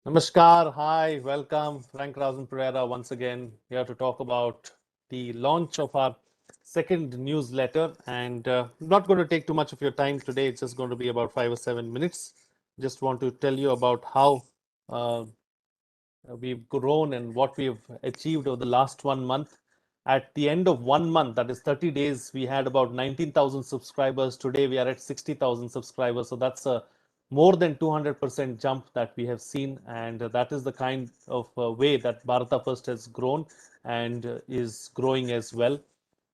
Namaskar, hi, welcome. Frankrausanpereira once again here to talk about the launch of our second newsletter. And I'm not going to take too much of your time today. It's just going to be about 5 or 7 minutes. Just want to tell you about how uh, we've grown and what we've achieved over the last 1 month. At the end of 1 month, that is 30 days, we had about 19,000 subscribers. Today, we are at 60,000 subscribers. So that's a more than 200% jump that we have seen. And that is the kind of way that Bharata First has grown and is growing as well.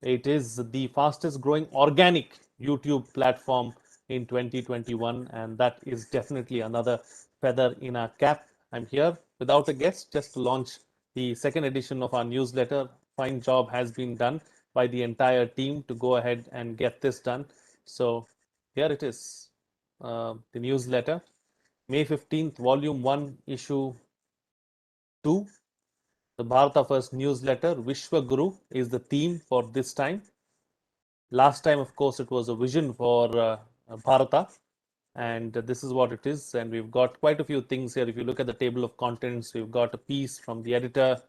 It is the fastest growing organic YouTube platform in 2021, and that is definitely another feather in our cap. I'm here without a guest just to launch the second edition of our newsletter. Fine job has been done by the entire team to go ahead and get this done. So here it is, the newsletter, May 15th, Volume 1, Issue 2. The Bharata First newsletter, Vishwa Guru, is the theme for this time. Last time, of course, it was a vision for Bharata, and this is what it is. And we've got quite a few things here. If you look at the table of contents, we've got a piece from the editor,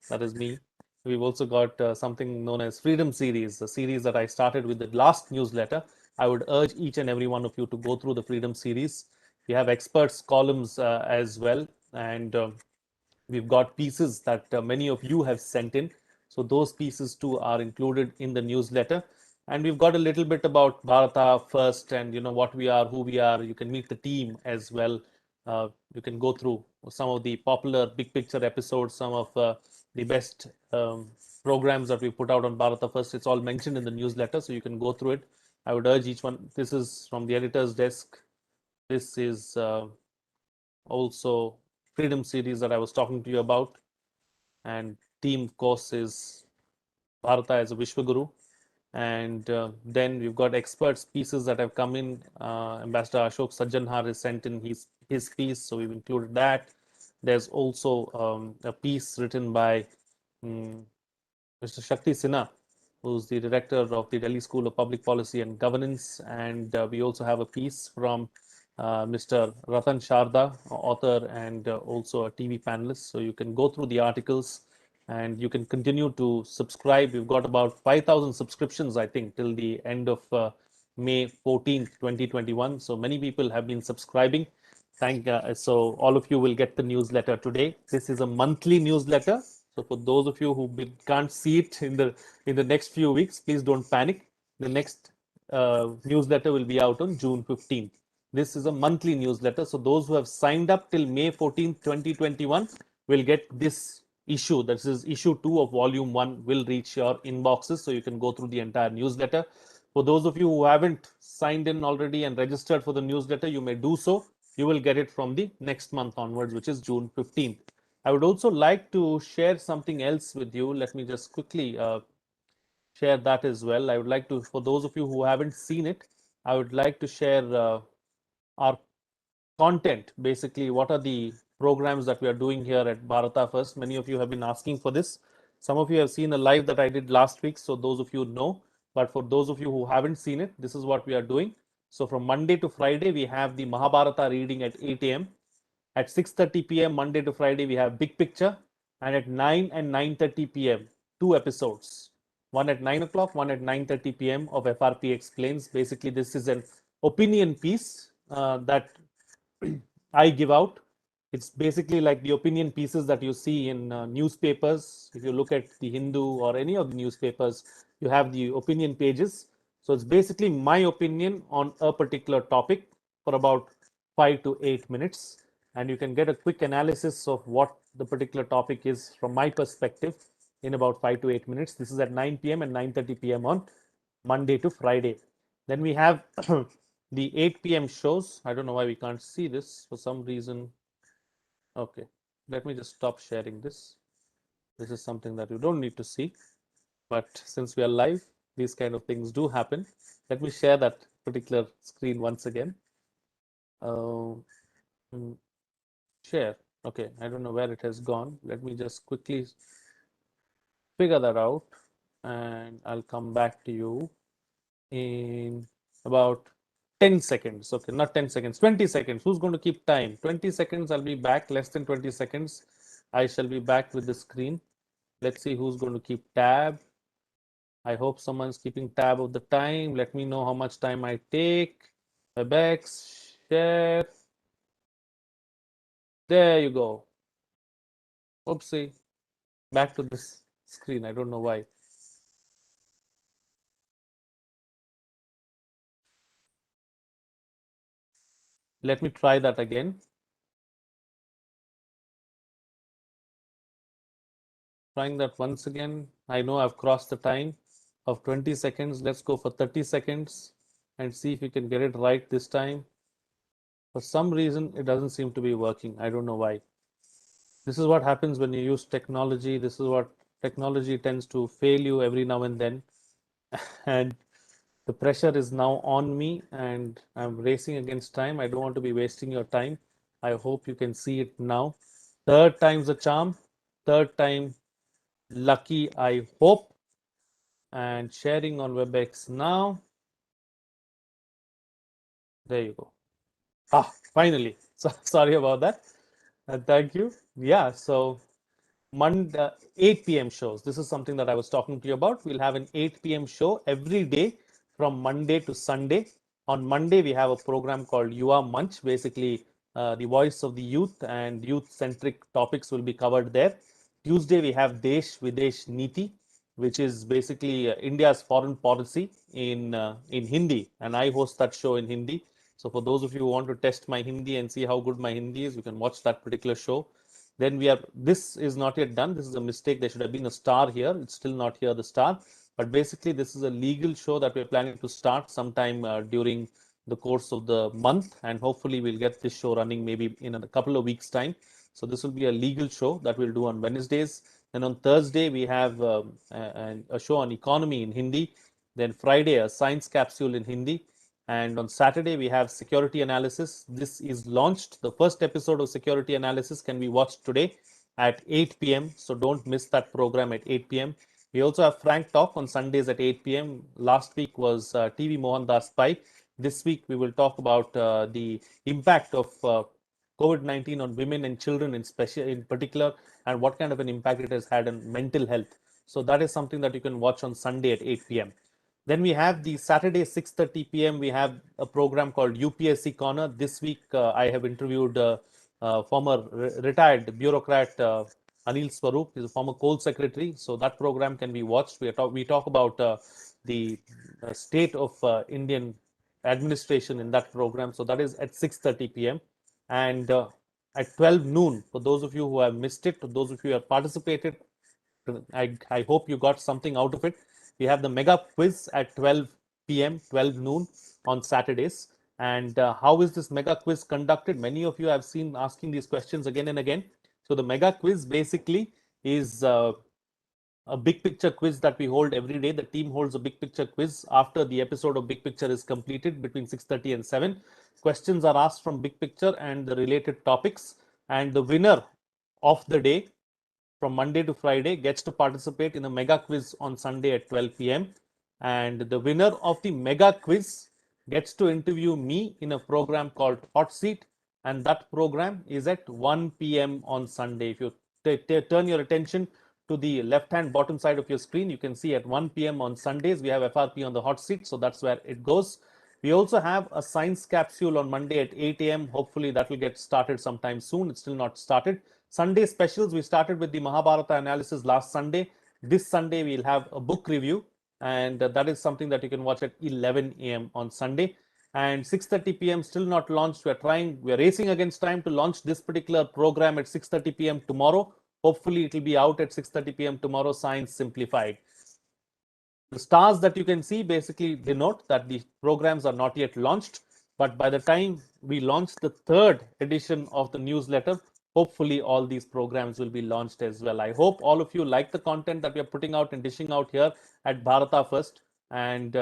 that is me. We've also got something known as Freedom Series, a series that I started with the last newsletter. I would urge each and every one of you to go through the Freedom Series. We have experts columns as well, and we've got pieces that many of you have sent in. So those pieces too are included in the newsletter. And we've got a little bit about Bharata First and what we are, who we are. You can meet the team as well. You can go through some of the popular big picture episodes, some of the best programs that we put out on Bharata First. It's all mentioned in the newsletter, so you can go through it. I would urge each one. This is from the editor's desk. This is also Freedom series that I was talking to you about. And team, of course, is Bharata as a Vishwaguru. And then we've got experts pieces that have come in. Ambassador Ashok Sajjanhar has sent in his piece, so we've included that. There's also a piece written by Mr. Shakti Sinha, who's the director of the Delhi School of Public Policy and Governance. And we also have a piece from Mr. Ratan Sharda, author and also a TV panelist. So you can go through the articles and you can continue to subscribe. We've got about 5,000 subscriptions, I think, till the end of May 14th, 2021. So many people have been subscribing. So all of you will get the newsletter today. This is a monthly newsletter. So for those of you who can't see it in the next few weeks, please don't panic. The next newsletter will be out on June 15th. This is a monthly newsletter. So those who have signed up till May 14th, 2021 will get this issue. That is issue 2 of volume 1 will reach your inboxes. So you can go through the entire newsletter. For those of you who haven't signed in already and registered for the newsletter, you may do so. You will get it from the next month onwards, which is June 15th. I would also like to share something else with you. Let me just quickly share that as well. I would like to, for those of you who haven't seen it, I would like to share our content. Basically, what are the programs that we are doing here at Bharata First? Many of you have been asking for this. Some of you have seen a live that I did last week, so those of you know. But for those of you who haven't seen it, this is what we are doing. So from Monday to Friday, we have the Mahabharata reading at 8 a.m. At 6:30 p.m. Monday to Friday, we have Big Picture, and at 9 and 9:30 p.m. two episodes. One at 9 o'clock, one at 9:30 p.m. of FRP Explains. Basically, this is an opinion piece that I give out. It's basically like the opinion pieces that you see in newspapers. If you look at the Hindu or any of the newspapers, you have the opinion pages. So it's basically my opinion on a particular topic for about 5 to 8 minutes. And you can get a quick analysis of what the particular topic is from my perspective in about 5 to 8 minutes. This is at 9 p.m. and 9:30 p.m. on Monday to Friday. Then we have the 8 p.m. shows. I don't know why we can't see this for some reason. Okay, let me just stop sharing this. This is something that you don't need to see. But since we are live, these kind of things do happen. Let me share that particular screen once again. Uh, Share. Okay, I don't know where it has gone. Let me just quickly figure that out and I'll come back to you in about 10 seconds. Okay, not 10 seconds, 20 seconds. Who's going to keep time? 20 seconds, I'll be back. Less than 20 seconds, I shall be back with the screen. Let's see who's going to keep tab. I hope someone's keeping tab of the time. Let me know how much time I take. WebEx, share. There you go. Oopsie. Back to this screen. I don't know why. Let me try that again. Trying that once again. I know I've crossed the time of 20 seconds. Let's go for 30 seconds and see if we can get it right this time. For some reason, it doesn't seem to be working. I don't know why. This is what happens when you use technology. This is what technology tends to fail you every now and then. And the pressure is now on me and I'm racing against time. I don't want to be wasting your time. I hope you can see it now. Third time's a charm. Third time lucky, I hope. And sharing on WebEx now. There you go. Finally. So, sorry about that. Thank you. Yeah, so Monday, 8 p.m. shows. This is something that I was talking to you about. We'll have an 8 p.m. show every day from Monday to Sunday. On Monday, we have a program called Yuva Munch. Basically, the voice of the youth and youth-centric topics will be covered there. Tuesday, we have Desh Videsh Niti, which is basically India's foreign policy in Hindi, and I host that show in Hindi. So for those of you who want to test my Hindi and see how good my Hindi is, you can watch that particular show. Then we have, this is not yet done. This is a mistake. There should have been a star here. It's still not here, the star. But basically, this is a legal show that we're planning to start sometime during the course of the month. And hopefully, we'll get this show running maybe in a couple of weeks' time. So this will be a legal show that we'll do on Wednesdays. Then on Thursday, we have a show on economy in Hindi. Then Friday, a science capsule in Hindi. And on Saturday, we have security analysis. This is launched. The first episode of security analysis can be watched today at 8 p.m. So don't miss that program at 8 p.m. We also have Frank Talk on Sundays at 8 p.m. Last week was TV Mohandas Pai. This week, we will talk about the impact of COVID-19 on women and children in particular, and what kind of an impact it has had on mental health. So that is something that you can watch on Sunday at 8 p.m. Then we have the Saturday 6:30 p.m. We have a program called UPSC Corner. This week I have interviewed former retired bureaucrat Anil Swarup. He's a former coal secretary. So that program can be watched. We talk about the state of Indian administration in that program. So that is at 6:30 p.m. And at 12 noon, for those of you who have missed it, those of you who have participated, I hope you got something out of it. We have the mega quiz at 12 p.m., 12 noon on Saturdays. And how is this mega quiz conducted? Many of you have seen asking these questions again and again. So the mega quiz basically is a big picture quiz that we hold every day. The team holds a big picture quiz after the episode of Big Picture is completed between 6:30 and 7. Questions are asked from Big Picture and the related topics. And the winner of the day from Monday to Friday gets to participate in a mega quiz on Sunday at 12 p.m. And the winner of the mega quiz gets to interview me in a program called Hot Seat. And that program is at 1 p.m. on Sunday. If you turn your attention to the left-hand bottom side of your screen, you can see at 1 p.m. on Sundays, we have FRP on the hot seat. So that's where it goes. We also have a science capsule on Monday at 8 a.m. Hopefully that will get started sometime soon. It's still not started. Sunday specials, we started with the Mahabharata analysis last Sunday. This Sunday, we'll have a book review. And that is something that you can watch at 11 a.m. on Sunday. And 6:30 p.m. still not launched. We're racing against time to launch this particular program at 6:30 p.m. tomorrow. Hopefully, it will be out at 6:30 p.m. tomorrow, Science Simplified. The stars that you can see basically denote that the programs are not yet launched. But by the time we launch the third edition of the newsletter, hopefully all these programs will be launched as well. I hope all of you like the content that we are putting out and dishing out here at Bharata First. And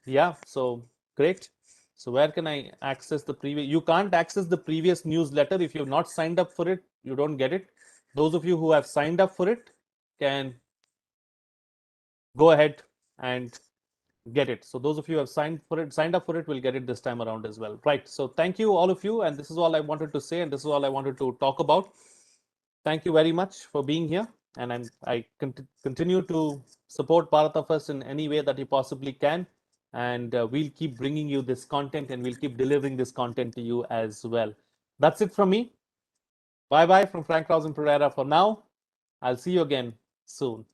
yeah, so great. So where can I access the previous? You can't access the previous newsletter. If you've not signed up for it, you don't get it. Those of you who have signed up for it can go ahead and get it. So those of you who have signed up for it will get it this time around as well. Right. So thank you, all of you. And this is all I wanted to say, and this is all I wanted to talk about. Thank you very much for being here. And I continue to support Bharata First in any way that you possibly can. And we'll keep bringing you this content, and we'll keep delivering this content to you as well. That's it from me. Bye bye from Frank Pereira for now. I'll see you again soon.